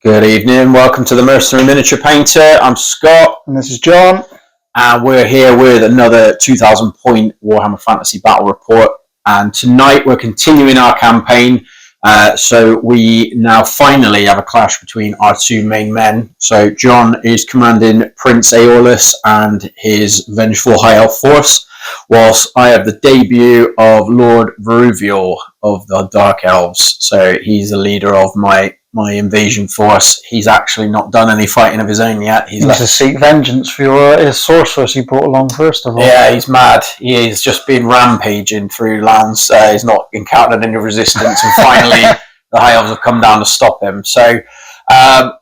Good evening, welcome to the Mercenary Miniature Painter. I'm Scott. And this is John. And we're here with another 2,000 point Warhammer Fantasy Battle Report. And tonight we're continuing our campaign. So we now finally have a clash between our two main men. So John is commanding Prince Aorlis and his vengeful High Elf force, whilst I have the debut of Lord Vuruviel of the Dark Elves. So he's the leader of my invasion force. He's actually not done any fighting of his own yet. He's to seek vengeance for his sorceress he brought along first of all. Yeah, he's mad. He's just been rampaging through lands. He's not encountered any resistance, and finally the High Elves have come down to stop him. So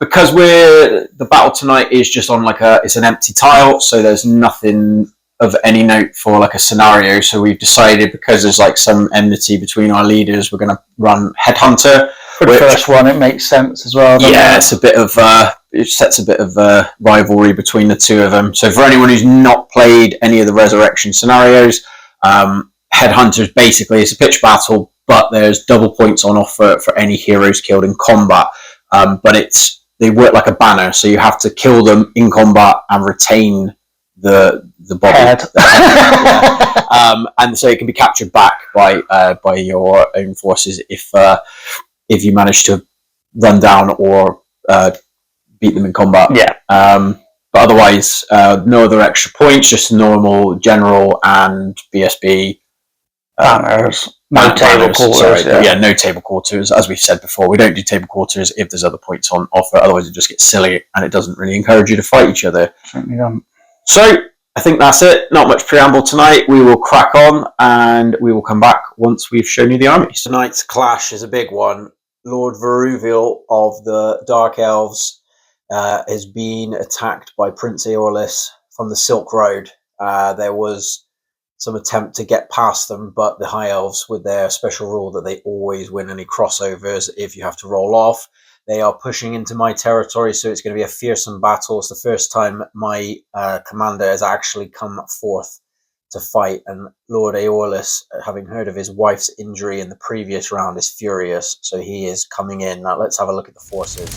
because the battle tonight is just on it's an empty tile, so there's nothing of any note for like a scenario. So we've decided, because there's like some enmity between our leaders, we're going to run Headhunter. For the first one, it makes sense as well. Yeah, it's a bit of it sets a bit of rivalry between the two of them. So for anyone who's not played any of the Resurrection scenarios, Headhunter is basically, it's a pitch battle, but there's double points on offer for any heroes killed in combat. But they work like a banner, so you have to kill them in combat and retain the body. Head. And so it can be captured back by your own forces if you manage to run down or beat them in combat. Yeah. But otherwise, no other extra points, just normal general and BSB banners. No table quarters. Yeah, no table quarters. As we've said before, we don't do table quarters if there's other points on offer. Otherwise, it just gets silly and it doesn't really encourage you to fight each other. Certainly don't. So I think that's it. Not much preamble tonight. We will crack on and we will come back once we've shown you the armies. Tonight's clash is a big one. Lord Vuruviel of the Dark Elves is being attacked by Prince Aorlis from the Silk Road. There was some attempt to get past them, but the High Elves, with their special rule that they always win any crossovers if you have to roll off, they are pushing into my territory, so it's going to be a fearsome battle. It's the first time my commander has actually come forth to fight, and Lord Aorlis, having heard of his wife's injury in the previous round, is furious, so he is coming in. Now let's have a look at the forces.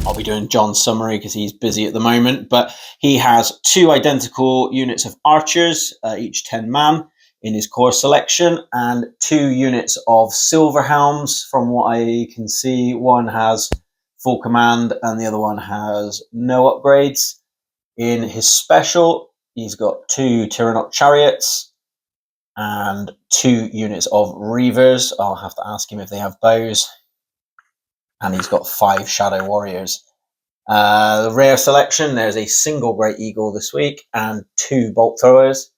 I'll be doing John's summary because he's busy at the moment, but he has 2 identical units of archers, each 10 man in his core selection, and 2 units of silver helms. From what I can see, one has full command and the other one has no upgrades. In his special, he's got 2 Tyrannot chariots and 2 units of reavers. I'll have to ask him if they have bows. And he's got 5 shadow warriors. The rare selection, there's a single great eagle this week and 2 bolt throwers.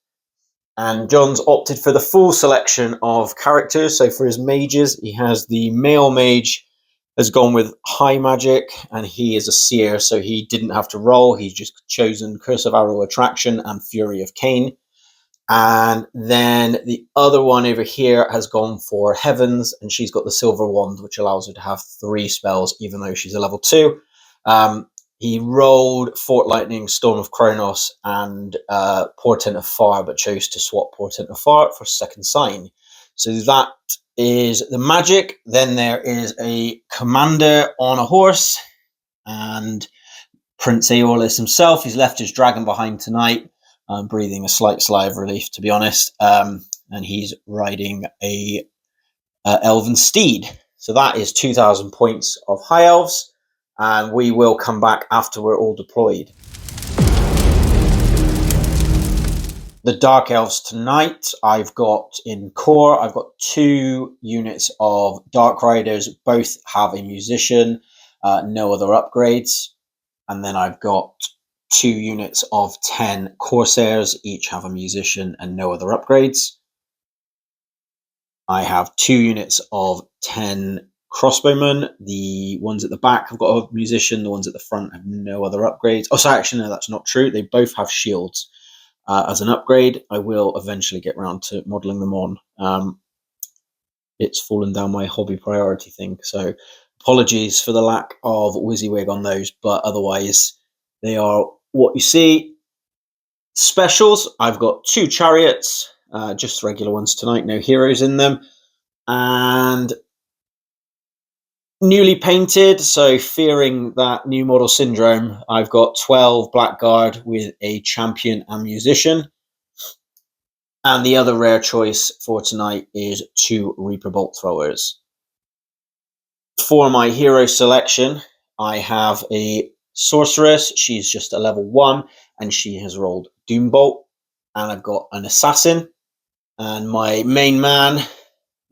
And John's opted for the full selection of characters. So for his mages, he has the male mage has gone with high magic, and he is a seer, so he didn't have to roll. He's just chosen Curse of Arrow Attraction and Fury of Cain. And then the other one over here has gone for Heavens, and she's got the Silver Wand, which allows her to have 3 spells, even though she's a level 2. He rolled Fort Lightning, Storm of Kronos, and Portent of Fire, but chose to swap Portent of Fire for Second Sign. So that is the magic. Then there is a commander on a horse, and Prince Aorlis himself. He's left his dragon behind tonight, breathing a slight sigh of relief, to be honest. And he's riding a elven steed. So that is 2,000 points of High Elves. And we will come back after we're all deployed. The Dark Elves tonight, I've got in core, I've got 2 units of Dark Riders, both have a musician, no other upgrades. And then I've got 2 units of 10 Corsairs, each have a musician and no other upgrades. I have 2 units of 10 crossbowmen. The ones at the back have got a musician, the ones at the front have no other upgrades. Oh, sorry, actually, no, that's not true. They both have shields as an upgrade. I will eventually get around to modelling them on. It's fallen down my hobby priority thing, so apologies for the lack of WYSIWYG on those, but otherwise they are what you see. Specials, I've got 2 chariots, just regular ones tonight, no heroes in them, and Newly painted, so fearing that new model syndrome, I've got 12 Blackguard with a champion and musician. And the other rare choice for tonight is 2 Reaper Bolt throwers. For my hero selection, I have a sorceress. She's just a level 1, and she has rolled Doombolt. And I've got an assassin. And my main man,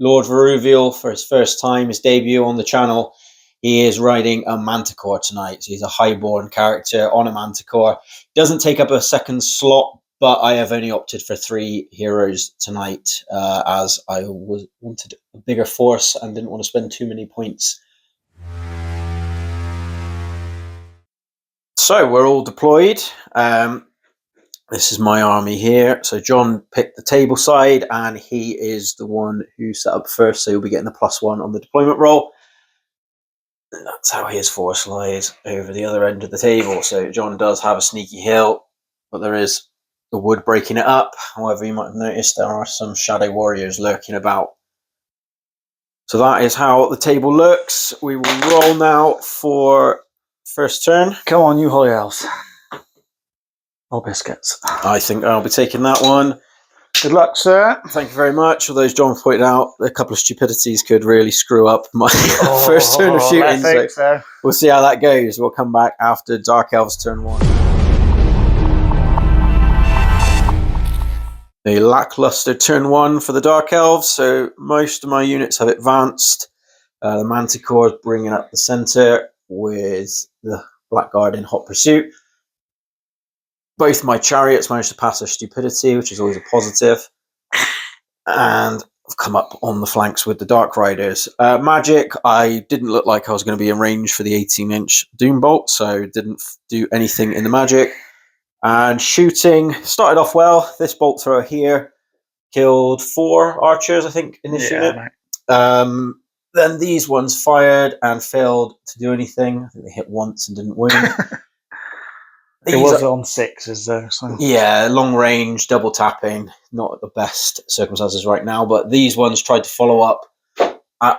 Lord Vuruviel, for his first time, his debut on the channel, he is riding a Manticore tonight. So he's a highborn character on a Manticore. Doesn't take up a second slot, but I have only opted for 3 heroes tonight as I wanted a bigger force and didn't want to spend too many points. So we're all deployed. This is my army here. So John picked the table side, and he is the one who set up first, so he'll be getting the +1 on the deployment roll. And that's how his force lies over the other end of the table. So John does have a sneaky hill, but there is the wood breaking it up. However, you might have noticed there are some shadow warriors lurking about. So that is how the table looks. We will roll now for first turn. Come on, you High Elves. Oh, biscuits. I think I'll be taking that one. Good luck, sir. Thank you very much. Although, as John pointed out, a couple of stupidities could really screw up my first turn of shooting. So we'll see how that goes. We'll come back after Dark Elves turn 1. A lackluster turn 1 for the Dark Elves. So most of my units have advanced. The Manticore is bringing up the centre with the Blackguard in hot pursuit. Both my chariots managed to pass their stupidity, which is always a positive. And I've come up on the flanks with the Dark Riders. Magic, I didn't look like I was going to be in range for the 18-inch Doombolt, so didn't do anything in the magic. And shooting, started off well. This bolt thrower here killed 4 archers, I think, in this unit. Then these ones fired and failed to do anything. I think they hit once and didn't win. It was on 6s though. So. Yeah, long range, double tapping, not at the best circumstances right now, but these ones tried to follow up at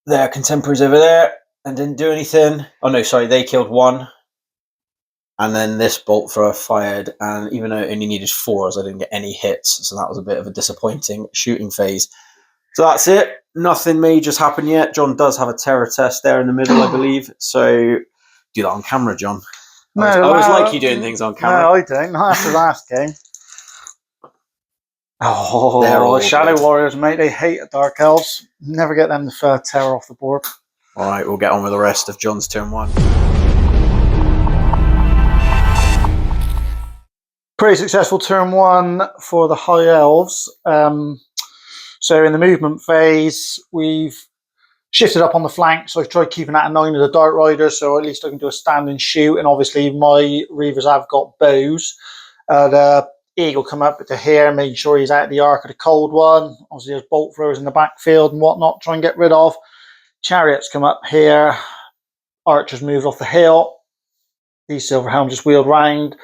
their contemporaries over there and didn't do anything. Oh no, sorry, they killed 1. And then this bolt thrower fired, and even though it only needed 4s, I didn't get any hits, so that was a bit of a disappointing shooting phase. So that's it. Nothing major's happened yet. John does have a terror test there in the middle, I believe. So do that on camera, John. I always like you doing things on camera. No, I don't. Not after the last game. Oh, Shadow Warriors, mate. They hate Dark Elves. Never get them to terror off the board. All right, we'll get on with the rest of John's turn 1. Pretty successful turn 1 for the High Elves. So in the movement phase, we've shifted up on the flank, so I've tried keeping that in 9 of the Dark Riders, so at least I can do a stand and shoot, and obviously my Reavers have got bows. The Eagle come up to here, making sure he's out of the arc of the cold one. Obviously there's bolt throwers in the backfield and whatnot, try and get rid of. Chariots come up here, Archers moved off the hill, these Silver Helms just wheeled round,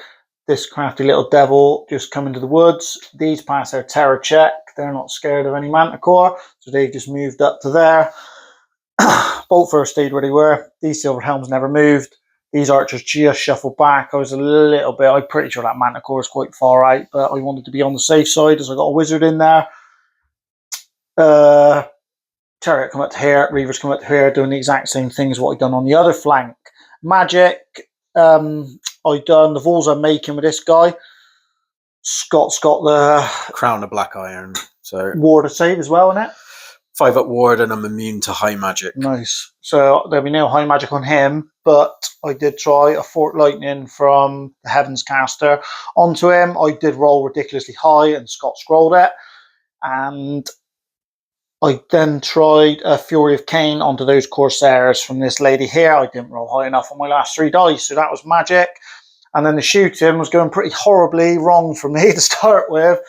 this crafty little devil just come into the woods, these pass their terror check, they're not scared of any Manticore, so they've just moved up to there. Bolt throwers stayed where they were. These Silver Helms never moved. These Archers just shuffled back. I was a little bit, I'm pretty sure that Manticore is quite far out, but I wanted to be on the safe side as I got a Wizard in there. Chariot come up to here, Reavers come up to here, doing the exact same thing as what I've done on the other flank. Magic, I've done the Vols I'm making with this guy. Scott's got the Crown of Black Iron. So Ward of Save as well, isn't it? 5-up ward, and I'm immune to high magic. Nice. So there'll be no high magic on him, but I did try a Fort Lightning from the Heavens Caster onto him. I did roll ridiculously high, and Scott scrolled it. And I then tried a Fury of Cain onto those Corsairs from this lady here. I didn't roll high enough on my last 3 dice, so that was magic. And then the shooting was going pretty horribly wrong for me to start with.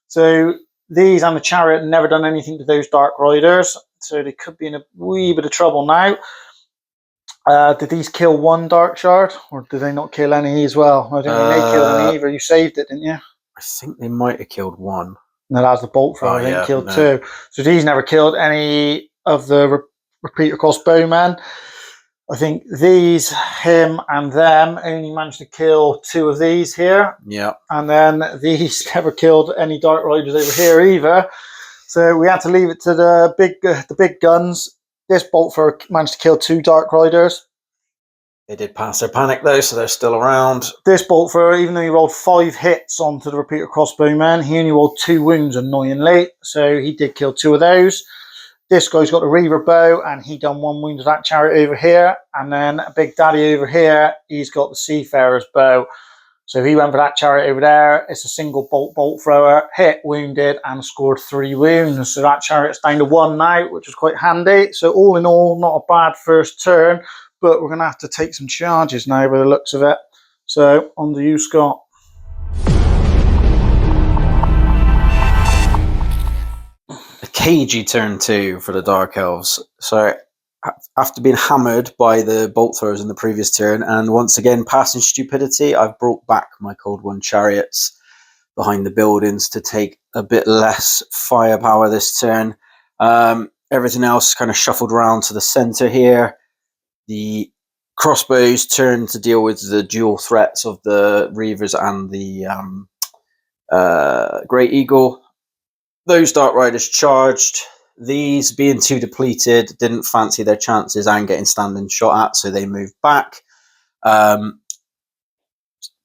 So these and the Chariot never done anything to those Dark Riders, so they could be in a wee bit of trouble now. Did these kill 1 Dark Shard, or did they not kill any as well? I don't think they killed any either. You saved it, didn't you? I think they might have killed 1. No, that was the bolt thrower. They killed 2. So these never killed any of the repeater crossbowmen. I think these, him and them, only managed to kill 2 of these here. Yeah. And then these never killed any Dark Riders over here either. So we had to leave it to the big guns. This bolt thrower managed to kill 2 Dark Riders. They did pass their panic though, so they're still around. This bolt thrower, even though he rolled 5 hits onto the repeater crossbowman, he only rolled 2 wounds, annoyingly. So he did kill 2 of those. This guy's got the Reaver bow, and he done 1 wound to that chariot over here. And then Big Daddy over here, he's got the Seafarer's bow. So he went for that chariot over there. It's a single bolt thrower, hit, wounded, and scored 3 wounds. So that chariot's down to 1 now, which is quite handy. So all in all, not a bad first turn, but we're going to have to take some charges now by the looks of it. So on to you, Scott. A cagey turn 2 for the Dark Elves. So after being hammered by the bolt throwers in the previous turn, and once again passing stupidity, I've brought back my Cold One chariots behind the buildings to take a bit less firepower this turn. Everything else kind of shuffled around to the center here. The crossbows turned to deal with the dual threats of the Reavers and the Great Eagle. Those Dark Riders charged. These, being too depleted, didn't fancy their chances and getting standing shot at, so they moved back.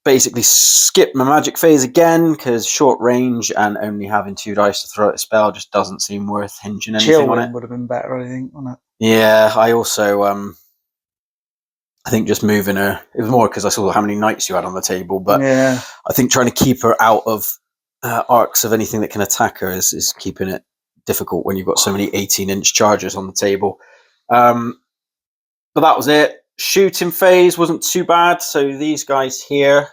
Basically skipped my magic phase again, because short range and only having 2 dice to throw at a spell just doesn't seem worth hinging anything on it. Would have been better, I think, wouldn't it? Yeah, I also, I think just moving her, it was more because I saw how many knights you had on the table, but yeah. I think trying to keep her out of arcs of anything that can attack her is keeping it difficult when you've got so many 18-inch chargers on the table. But that was it. Shooting phase wasn't too bad. So these guys here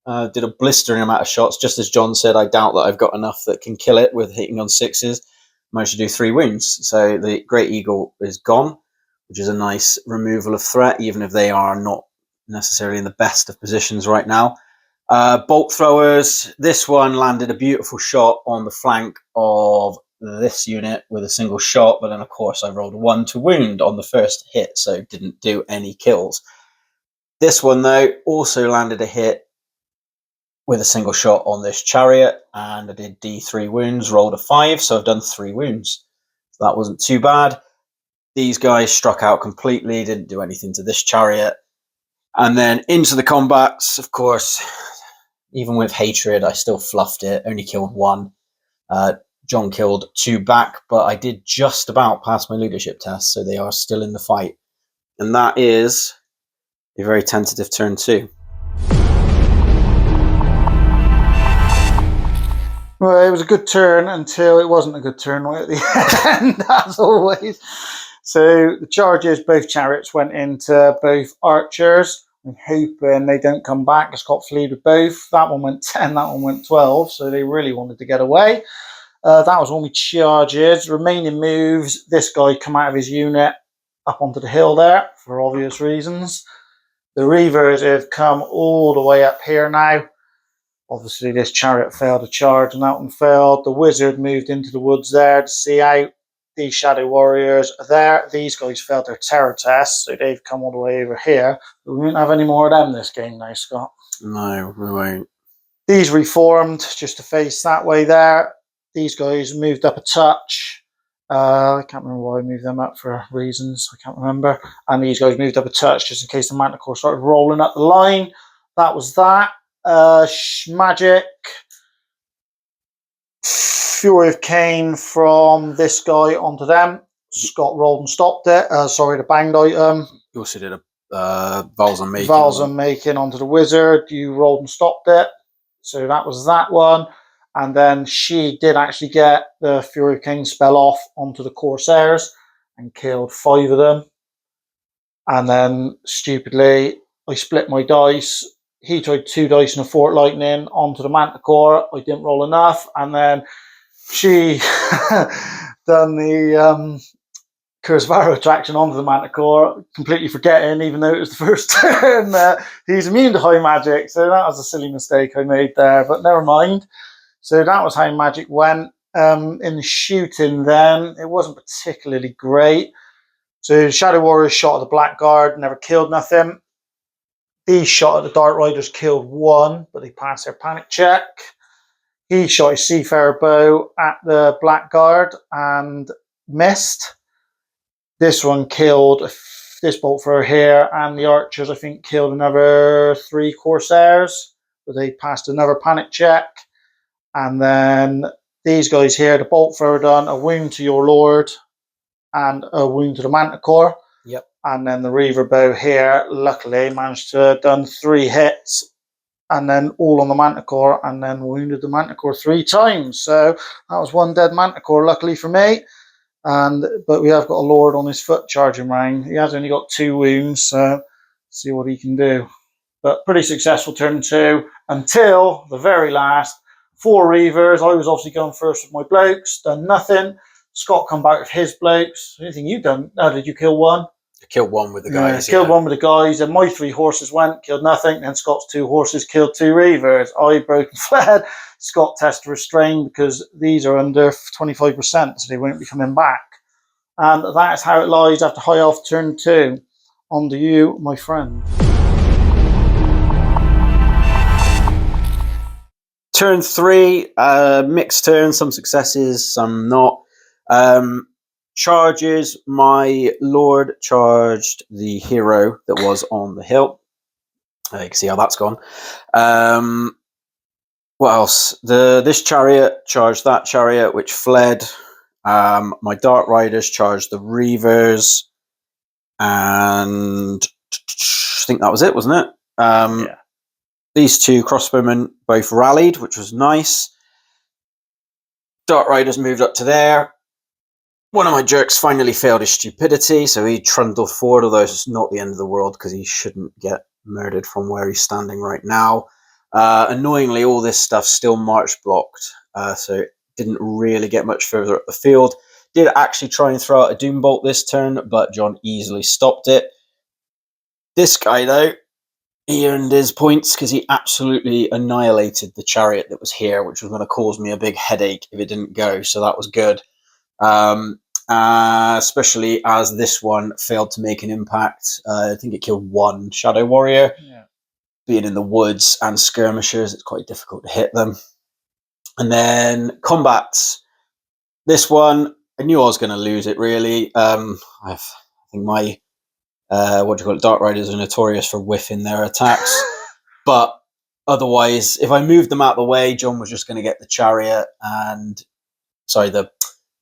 did a blistering amount of shots. Just as John said, I doubt that I've got enough that can kill it with hitting on 6s. Managed to do 3 wounds. So the Great Eagle is gone, which is a nice removal of threat, even if they are not necessarily in the best of positions right now. Bolt throwers. This one landed a beautiful shot on the flank of this unit with a single shot, but then of course I rolled 1 to wound on the first hit, so didn't do any kills. This one though also landed a hit with a single shot on this chariot, and I did D3 wounds, rolled a 5, so I've done 3 wounds. So that wasn't too bad. These guys struck out completely, didn't do anything to this chariot. And then into the combats, of course, even with hatred, I still fluffed it, only killed 1. John killed 2 back, but I did just about pass my leadership test, so they are still in the fight. And that is a very tentative turn 2. Well, it was a good turn until it wasn't a good turn right at the end, as always. So the charges, both chariots went into both archers. I'm hoping they don't come back. Scott fled with both. That one went 10, that one went 12, so they really wanted to get away. That was all my charges. Remaining moves, this guy come out of his unit up onto the hill there, for obvious reasons. The Reavers have come all the way up here now. Obviously, this chariot failed to charge, and that one failed. The Wizard moved into the woods there to see out. These Shadow Warriors are there. These guys failed their terror test, so they've come all the way over here. But we won't have any more of them this game now, Scott. No, we won't. These reformed just to face that way there. These guys moved up a touch. I can't remember why I moved them up for reasons. I can't remember. And these guys moved up a touch just in case the Manticore started rolling up the line. That was that. Magic. Fury of Cain from this guy onto them. Scott rolled and stopped it. The banged item. You also did a Val's Making. Val's Making onto the Wizard. You rolled and stopped it. So that was that one. And then she did actually get the Fury of Cain spell off onto the Corsairs and killed 5 of them. And then, stupidly, I split my dice. He tried 2 dice and a Fort Lightning onto the Manticore. I didn't roll enough. And then she done the Curse of Arrow attraction onto the Manticore, completely forgetting, even though it was the first turn, he's immune to high magic. So that was a silly mistake I made there, but never mind. So that was how magic went. In the shooting then, it wasn't particularly great. So Shadow Warriors shot at the Blackguard, never killed nothing. These shot at the Dark Riders, killed one, but they passed their panic check. He shot his Seafarer bow at the Blackguard and missed. This one killed this bolt thrower here, and the archers, I think, killed another 3 Corsairs, but they passed another panic check. And then these guys here, the bolt thrower done a wound to your lord and a wound to the Manticore. Yep. And then the Reaver bow here, luckily, managed to have done 3 hits, and then all on the Manticore, and then wounded the Manticore 3 times. So that was 1 dead Manticore, luckily for me. But we have got a lord on his foot charging round. He has only got 2 wounds, so see what he can do. But pretty successful turn 2 until the very last. 4 Reavers. I was obviously going first with my blokes, done nothing. Scott come back with his blokes. Anything you done? Did you kill one? I killed one with the guys. Killed one with the guys, and my 3 horses went, killed nothing. Then Scott's 2 horses killed 2 Reavers. I broke and fled. Scott tested restrain because these are under 25%, so they won't be coming back. And that's how it lies after High Elf turn 2. On to you, my friend. Turn 3, mixed turn, some successes, some not. Charges, my lord charged the hero that was on the hill. You can see how that's gone. What else? This chariot charged that chariot, which fled. My Dark Riders charged the Reavers, and I think that was it, wasn't it? Yeah. These 2 crossbowmen both rallied, which was nice. Dark Riders moved up to there. One of my jerks finally failed his stupidity, so he trundled forward, although it's not the end of the world because he shouldn't get murdered from where he's standing right now. Annoyingly, all this stuff still march blocked, so it didn't really get much further up the field. Did actually try and throw out a Doom Bolt this turn, but John easily stopped it. This guy, though, he earned his points because he absolutely annihilated the chariot that was here, which was going to cause me a big headache if it didn't go, so that was good. Especially as this one failed to make an impact. I think it killed 1 Shadow Warrior. Yeah. Being in the woods and skirmishers, it's quite difficult to hit them. And then combats. This one, I knew I was going to lose it, really. I think my Dark Riders are notorious for whiffing their attacks. But otherwise, if I moved them out of the way, John was just going to get the chariot and... Sorry, the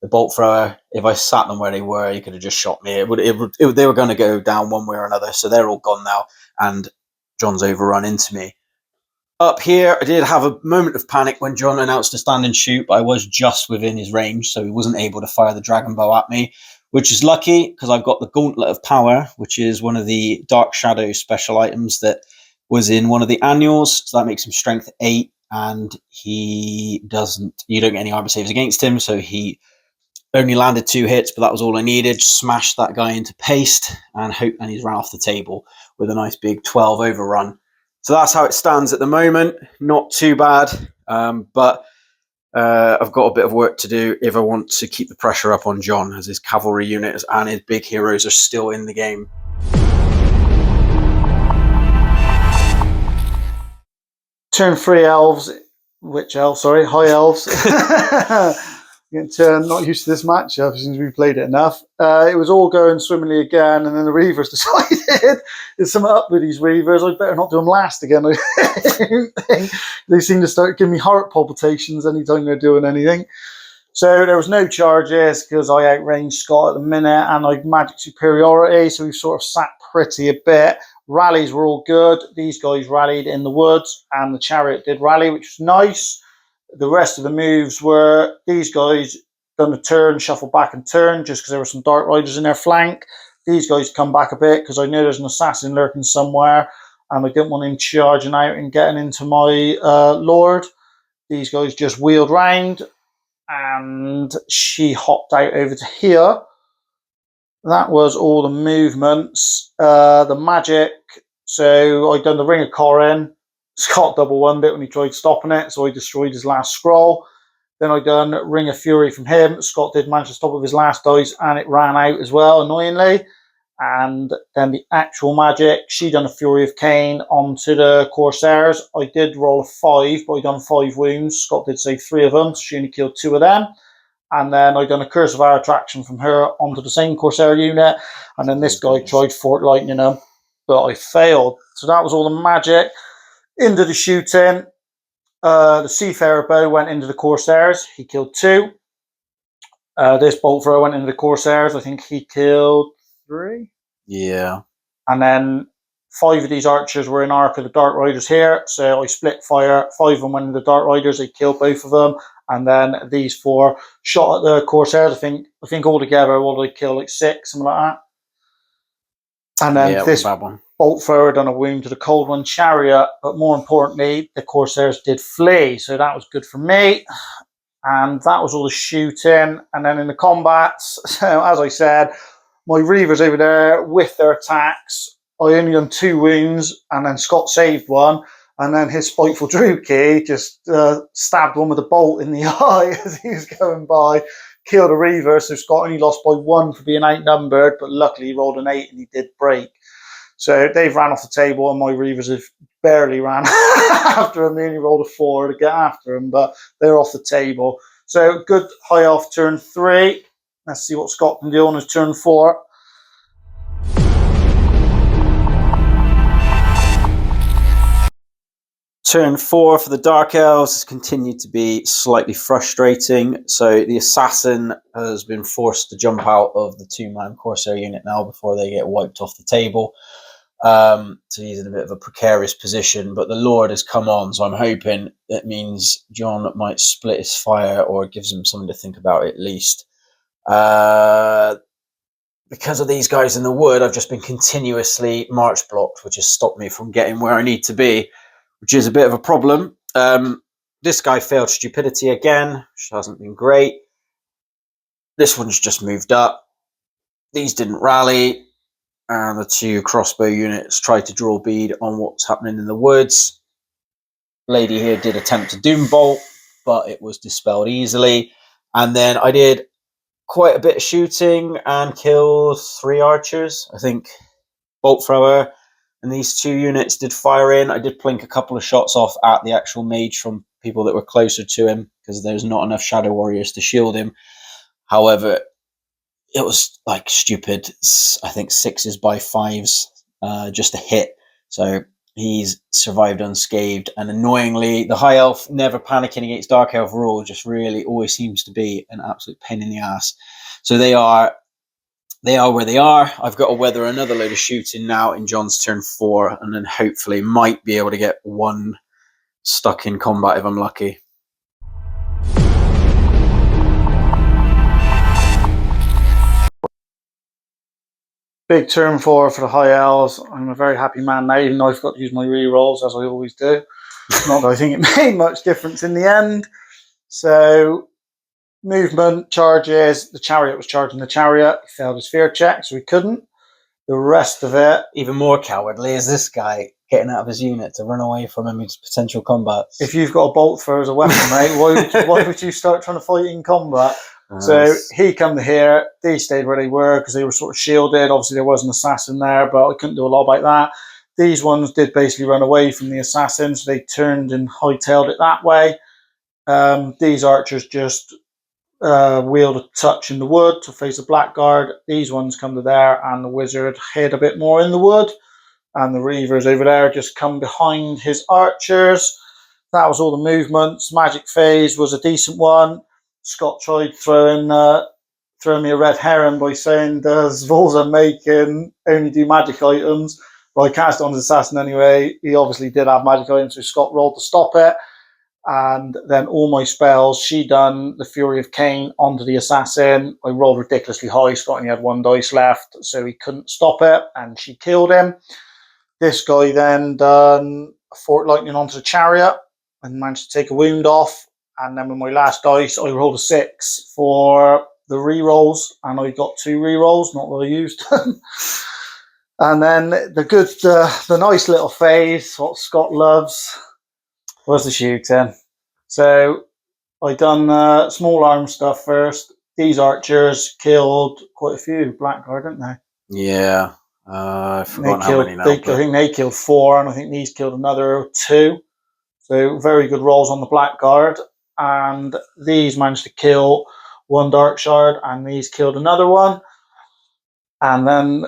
bolt thrower. If I sat them where they were, he could have just shot me. They were going to go down one way or another, so they're all gone now, and John's overrun into me. Up here, I did have a moment of panic when John announced to stand and shoot, but I was just within his range, so he wasn't able to fire the dragon bow at me, which is lucky, because I've got the Gauntlet of Power, which is one of the Dark Shadow special items that was in one of the annuals, so that makes him strength 8, and you don't get any armor saves against him, so he only landed 2 hits, but that was all I needed. Smashed that guy into paste, and he's ran off the table with a nice big 12 overrun. So that's how it stands at the moment. Not too bad, but I've got a bit of work to do if I want to keep the pressure up on John, as his cavalry units and his big heroes are still in the game. Turn 3 elves. Which elves? Sorry, High Elves. Not used to this matchup since we played it enough. It was all going swimmingly again, and then the Reavers decided there's something up with these Reavers. I better not do them last again. They seem to start giving me heart palpitations anytime they're doing anything. So there was no charges because I outranged Scott at the minute, and I had magic superiority, so we've sort of sat pretty a bit. Rallies were all good. These guys rallied in the woods, and the chariot did rally, which was nice. The rest of the moves were these guys done a turn, shuffle back and turn, just because there were some Dark Riders in their flank. These guys come back a bit because I know there's an assassin lurking somewhere, and I didn't want him charging out and getting into my lord. These guys just wheeled round, and she hopped out over to here. That was all the movements. The magic. So I'd done the Ring of Corin. Scott double one bit when he tried stopping it, so I destroyed his last scroll. Then I done Ring of Fury from him. Scott did manage to stop with his last dice, and it ran out as well, annoyingly. And then the actual magic, she done a Fury of Cain onto the Corsairs. I did roll a 5, but I done 5 wounds. Scott did save 3 of them, so she only killed 2 of them. And then I done a Curse of Our Attraction from her onto the same Corsair unit. And then this guy tried Fort Lightning him, but I failed. So that was all the magic. Into the shooting. The Seafarer bow went into the Corsairs. He killed 2. This bolt thrower went into the Corsairs. I think he killed 3. Yeah. And then 5 of these archers were in arc of the Dark Riders here. So I split fire. 5 of them went into the Dark Riders. They killed both of them. And then these 4 shot at the Corsairs. I think altogether, what did I kill? Like 6, something like that. And then this bolt thrower done a wound to the Cold One Chariot. But more importantly, the Corsairs did flee. So that was good for me. And that was all the shooting. And then in the combats, so as I said, my Reavers over there with their attacks, I only done 2 wounds, and then Scott saved 1. And then his Spiteful Druidkey just stabbed one with a bolt in the eye as he was going by, killed a Reaver. So Scott only lost by 1 for being outnumbered, but luckily he rolled an 8 and he did break. So they've ran off the table, and my Reavers have barely ran after him. They only rolled a 4 to get after him, but they're off the table. So good high elf turn 3. Let's see what Scott can do on his turn 4. Turn 4 for the Dark Elves has continued to be slightly frustrating. So the Assassin has been forced to jump out of the 2-man Corsair unit now before they get wiped off the table. So he's in a bit of a precarious position, but the Lord has come on, so I'm hoping that means John might split his fire or gives him something to think about at least. Because of these guys in the wood, I've just been continuously march blocked, which has stopped me from getting where I need to be, which is a bit of a problem. This guy failed stupidity again, which hasn't been great. This one's just moved up. These didn't rally. And the 2 crossbow units tried to draw bead on what's happening in the woods. Lady here did attempt to Doombolt, but it was dispelled easily. And then I did quite a bit of shooting and killed 3 archers. I think bolt thrower and these 2 units did fire in. I did plink a couple of shots off at the actual mage from people that were closer to him because there's not enough shadow warriors to shield him. However, it was like stupid. I think 6s by 5s, just a hit. So he's survived unscathed. And annoyingly, the High Elf never panicking against Dark Elf rule just really always seems to be an absolute pain in the ass. So they are where they are. I've got to weather another load of shooting now in John's turn 4, and then hopefully might be able to get 1 stuck in combat if I'm lucky. Big turn 4 for the High Elves. I'm a very happy man now, even though I've got to use my re-rolls, as I always do. Not that I think it made much difference in the end. So, movement, charges. The Chariot was charging the Chariot. He failed his fear check, so he couldn't. The rest of it... Even more cowardly is this guy getting out of his unit to run away from him in potential combat. If you've got a bolt thrower as a weapon, mate, why would you start trying to fight in combat? So he come to here. They stayed where they were because they were sort of shielded. Obviously, there was an assassin there, but I couldn't do a lot about that. These ones did basically run away from the assassins. They turned and hightailed it that way. These archers just wield a touch in the wood to face a blackguard. These ones come to there, and the wizard hid a bit more in the wood. And the Reavers over there just come behind his archers. That was all the movements. Magic phase was a decent one. Scott tried throwing me a red herring by saying, does Volza making only do magic items? Well, I cast it on his assassin anyway. He obviously did have magic items, so Scott rolled to stop it. And then all my spells, she done the Fury of Cain onto the assassin. I rolled ridiculously high. Scott only had 1 dice left, so he couldn't stop it, and she killed him. This guy then done a Fort Lightning onto the Chariot and managed to take a wound off. And then with my last dice, I rolled a 6 for the re-rolls, and I got 2 re-rolls, not that I used them. And then the nice little phase, what Scott loves, was the shooting. So I done small arm stuff first. These archers killed quite a few blackguard, didn't they? Yeah. I've forgotten how many now. I think they killed 4, and I think these killed another 2. So very good rolls on the blackguard. And these managed to kill 1 dark shard, and these killed another one. And then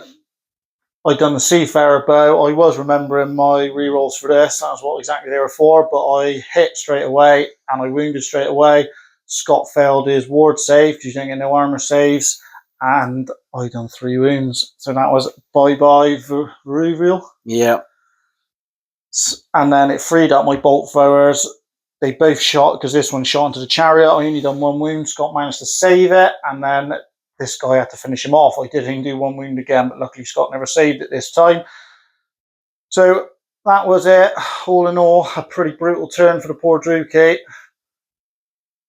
I'd done the Seafarer bow. I was remembering my rerolls for this. That's what exactly they were for. But I hit straight away and I wounded straight away. Scott failed his ward save because you don't get no armor saves. And I done 3 wounds. So that was bye-bye Vuruviel. Yeah. And then it freed up my bolt throwers. They both shot because this one shot into the chariot. I only done 1 wound. Scott managed to save it. And then this guy had to finish him off. I did him do 1 wound again, but luckily Scott never saved it this time. So that was it. All in all, a pretty brutal turn for the poor Drukey.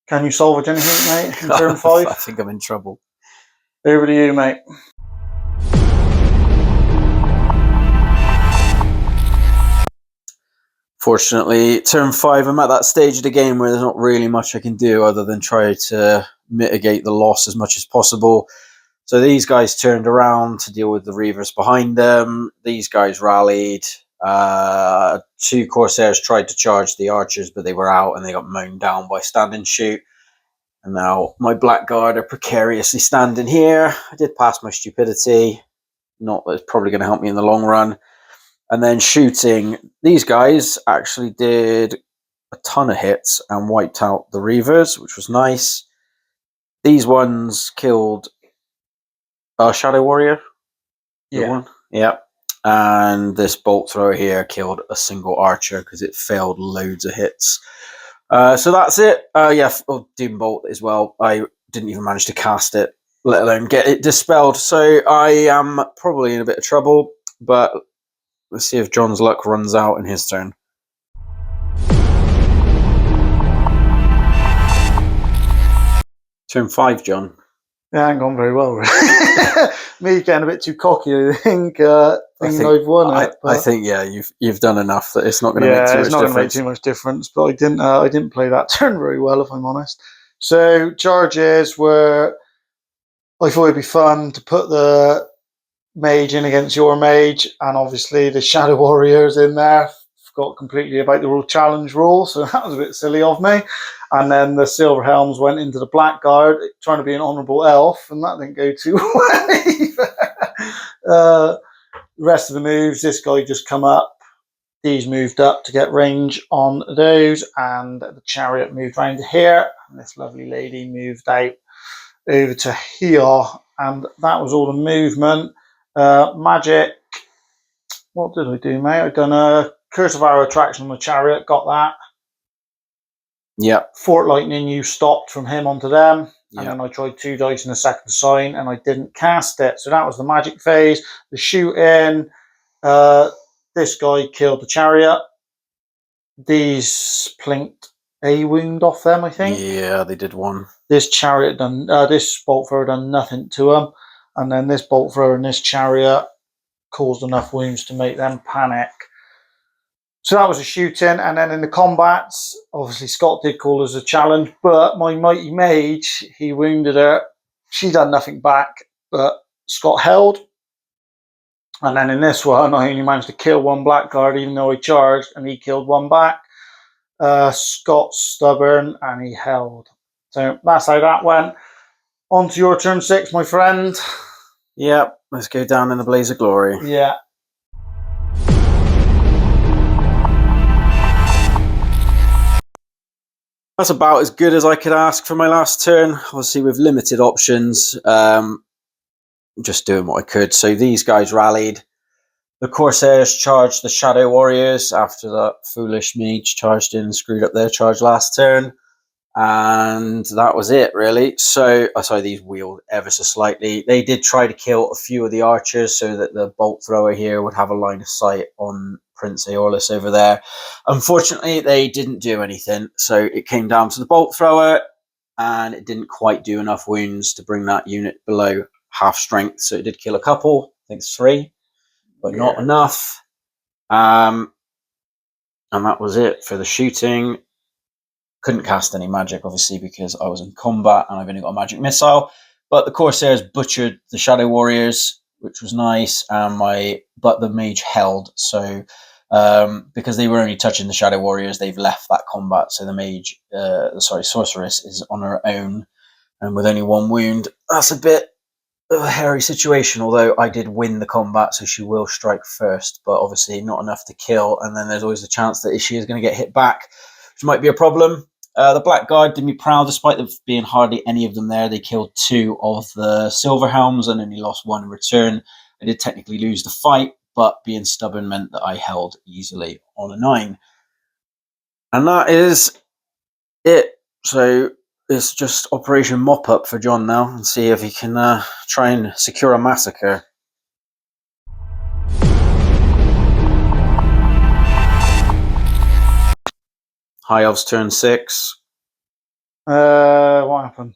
Can you salvage anything, mate, in turn 5? I think I'm in trouble. Over to you, mate. Fortunately, turn 5, I'm at that stage of the game where there's not really much I can do other than try to mitigate the loss as much as possible. So these guys turned around to deal with the Reavers behind them. These guys rallied. 2 Corsairs tried to charge the archers, but they were out and they got mown down by stand and shoot. And now my Blackguard are precariously standing here. I did pass my stupidity. Not that it's probably going to help me in the long run. And then shooting, these guys actually did a ton of hits and wiped out the Reavers, which was nice. These ones killed a Shadow Warrior. Yeah. One. Yeah. And this bolt thrower here killed a single archer because it failed loads of hits. So that's it. Doom Bolt as well. I didn't even manage to cast it, let alone get it dispelled. So I am probably in a bit of trouble, but let's see if John's luck runs out in his turn. Turn 5, John. Yeah, I ain't gone very well, really. Me getting a bit too cocky, I think. I've won it. I think, yeah, you've done enough that it's not going to make too much difference. Yeah, it's not going to make too much difference, but I didn't play that turn very well, if I'm honest. So charges were, I thought it'd be fun to put the mage in against your mage, and obviously the Shadow Warriors in there. Forgot completely about the rule challenge rule, so that was a bit silly of me. And then the Silver Helms went into the Blackguard, trying to be an honourable elf, and that didn't go too well either. The rest of the moves, this guy just come up. These moved up to get range on those, and the chariot moved round to here, and this lovely lady moved out over to here, and that was all the movement. Magic, what did I do, mate? I've done a Curse of Arrow Attraction on the chariot, got that. Yep. Fort Lightning, you stopped from him onto them. Yep. And then I tried 2 dice in the second sign, and I didn't cast it. So that was the magic phase. The shooting, this guy killed the chariot. These plinked a wound off them, I think. Yeah, they did 1. This chariot done, this bolt thrower done nothing to them. And then this bolt thrower and this chariot caused enough wounds to make them panic. So that was a shooting, and then in the combats, obviously Scott did call us a challenge, but my mighty mage, he wounded her. She done nothing back, but Scott held. And then in this one, I only managed to kill 1 Blackguard, even though I charged, and he killed 1 back. Scott's stubborn, and he held. So that's how that went. On to your turn 6, my friend. Yep, let's go down in the blaze of glory. Yeah. That's about as good as I could ask for my last turn. Obviously, with limited options, just doing what I could. So these guys rallied. The Corsairs charged the Shadow Warriors after that foolish mage charged in and screwed up their charge last turn. And that was it, really. So, sorry, these wheeled ever so slightly. They did try to kill a few of the archers so that the bolt thrower here would have a line of sight on Prince Aorlis over there. Unfortunately, they didn't do anything. So it came down to the bolt thrower, and it didn't quite do enough wounds to bring that unit below half strength. So it did kill a couple, I think 3, but not enough. And that was it for the shooting. couldn't cast any magic, obviously, because I was in combat and I've only got a magic missile. But the Corsairs butchered the Shadow Warriors, which was nice, but the mage held. So because they were only touching the Shadow Warriors, they've left that combat. So the mage, sorceress, is on her own, and with only 1 wound. That's a bit of a hairy situation, although I did win the combat, so she will strike first, but obviously not enough to kill. And then there's always the chance that she is going to get hit back, which might be a problem. The Black Guard did me proud, despite there being hardly any of them there. They killed 2 of the Silver Helms and only lost 1 in return. I did technically lose the fight, but being stubborn meant that I held easily on a 9. And that is it. So it's just Operation Mop Up for John now, and see if he can try and secure a massacre. High Elves turn 6. What happened?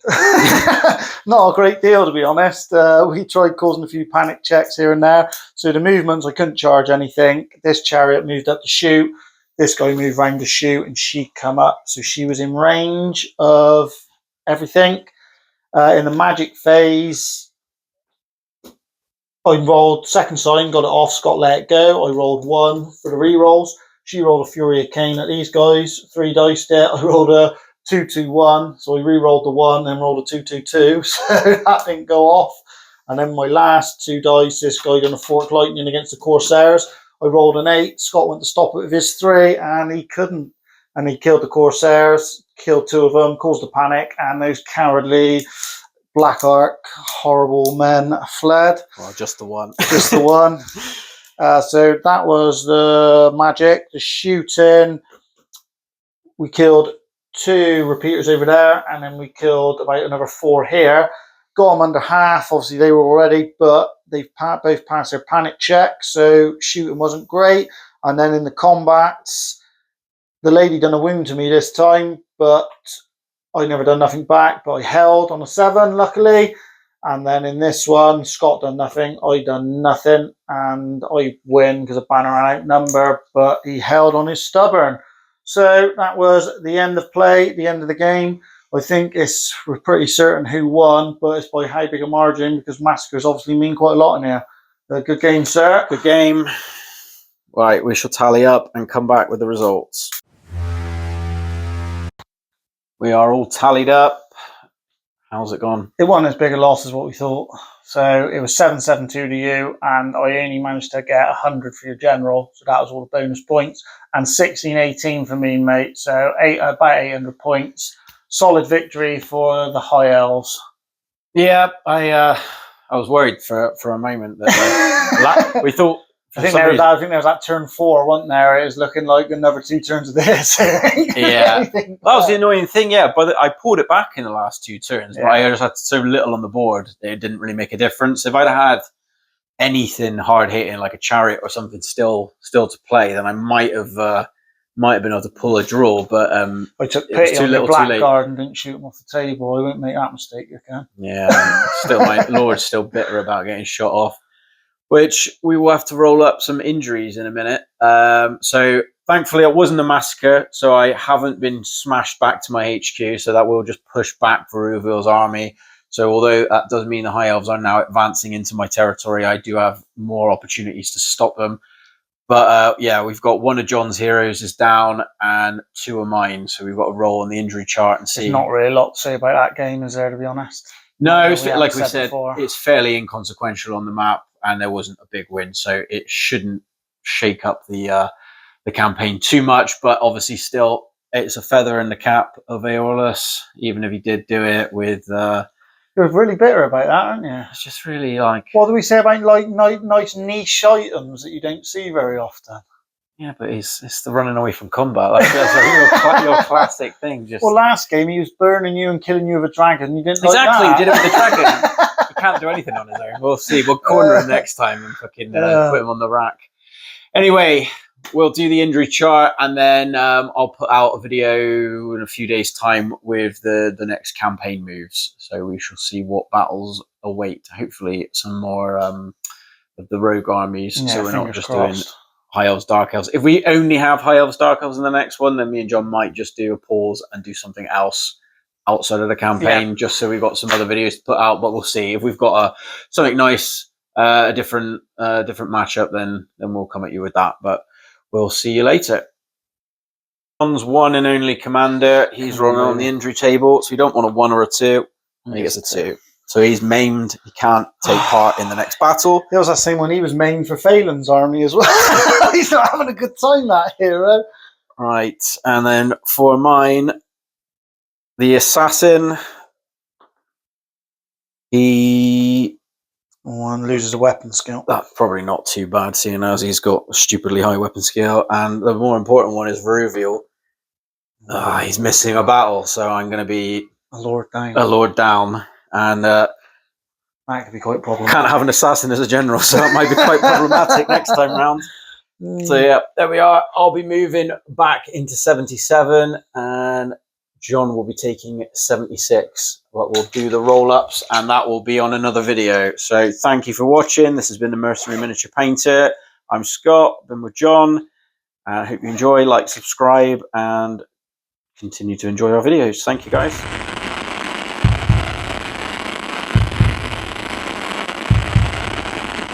Not a great deal, to be honest. We tried causing a few panic checks here and there. So the movements, I couldn't charge anything. This chariot moved up to shoot. This guy moved round to shoot, and she come up. So she was in range of everything. In the magic phase, I rolled second sign, got it off. Scott let it go. I rolled 1 for the rerolls. She rolled a Fury of Cain at these guys. 3 dice there. I rolled a 2-2-1, so I re-rolled the 1, then rolled a 2-2-2, so that didn't go off. And then my last 2 dice, this guy done a Fork Lightning against the Corsairs. I rolled an 8. Scott went to stop it with his 3, and he couldn't. And he killed the Corsairs, killed 2 of them, caused a panic, and those cowardly Black Ark horrible men fled. Well, just the 1. Just the 1. So that was the magic. The shooting, we killed 2 repeaters over there, and then we killed about another 4 here. Got them under half. Obviously, they were already, but they've both passed their panic check, so shooting wasn't great. And then in the combats, the lady done a wound to me this time, but I never done nothing back, but I held on a 7, luckily. And then in this one, Scott done nothing, I done nothing, and I win because of banner and outnumber, but he held on his stubborn. So that was the end of play, the end of the game. I think we're pretty certain who won, but it's by how big a margin, because massacres obviously mean quite a lot in here. Good game, sir. Good game. Right, we shall tally up and come back with the results. We are all tallied up. How's it gone? It wasn't as big a loss as what we thought. So it was 7-7-2 to you, and I only managed to get 100 for your general, so that was all the bonus points, and 16-18 for me, mate. So about 800 points. Solid victory for the High Elves. Yeah, I was worried for a moment that we thought. I think there was that turn 4, wasn't there? It was looking like another 2 turns of this. Yeah, that was the annoying thing. Yeah, but I pulled it back in the last 2 turns, but I just had so little on the board that it didn't really make a difference. If I'd had anything hard hitting like a chariot or something still to play, then I might have been able to pull a draw. But I took pity on the Blackguard and didn't shoot him off the table. I won't make that mistake again. Yeah, still my lord's still bitter about getting shot off. Which we will have to roll up some injuries in a minute. So thankfully it wasn't a massacre, so I haven't been smashed back to my HQ, so that will just push back Vuruviel's army. So although that does mean the High Elves are now advancing into my territory, I do have more opportunities to stop them. But yeah, we've got 1 of John's heroes is down and 2 of mine, so we've got to roll on the injury chart and see. There's not really a lot to say about that game, is there, to be honest? No, like we said, it's fairly inconsequential on the map, and there wasn't a big win, so it shouldn't shake up the campaign too much. But obviously, still, it's a feather in the cap of Aorlis, even if he did do it with. You're really bitter about that, aren't you? It's just really like. What do we say about like nice niche items that you don't see very often? Yeah, but it's the running away from combat. That's your classic thing. Just last game he was burning you and killing you with a dragon. You didn't exactly. Like that. He did it with the dragon. He can't do anything on his own. We'll see. We'll corner him next time and fucking put him on the rack. Anyway, we'll do the injury chart, and then I'll put out a video in a few days' time with the next campaign moves. So we shall see what battles await. Hopefully, some more of the rogue armies. Yeah, so we're not just crossed. doing High Elves, Dark Elves. If we only have High Elves, Dark Elves in the next one, then me and John might just do a pause and do something else outside of the campaign, just so we've got some other videos to put out. But we'll see. If we've got something nice, a different matchup, then we'll come at you with that. But we'll see you later. John's one and only commander. He's rolling on the injury table, so you don't want a 1 or a 2. And he gets a 2. So he's maimed. He can't take part in the next battle. There was that same when he was maimed for Faylen's army as well. He's not having a good time, that hero. Right, and then for mine, the assassin, he loses a weapon skill. That's probably not too bad, seeing as he's got a stupidly high weapon skill. And the more important one is Vuruviel. He's missing a battle, so I'm going to be a lord down. And that could be quite problematic. Can't have an assassin as a general, so that might be quite problematic next time round. So yeah, there we are. I'll be moving back into 77, and John will be taking 76. But we'll do the roll-ups, and that will be on another video. So thank you for watching. This has been the Mercenary Miniature Painter. I'm Scott. I've been with John. I hope you enjoy. Like, subscribe, and continue to enjoy our videos. Thank you, guys.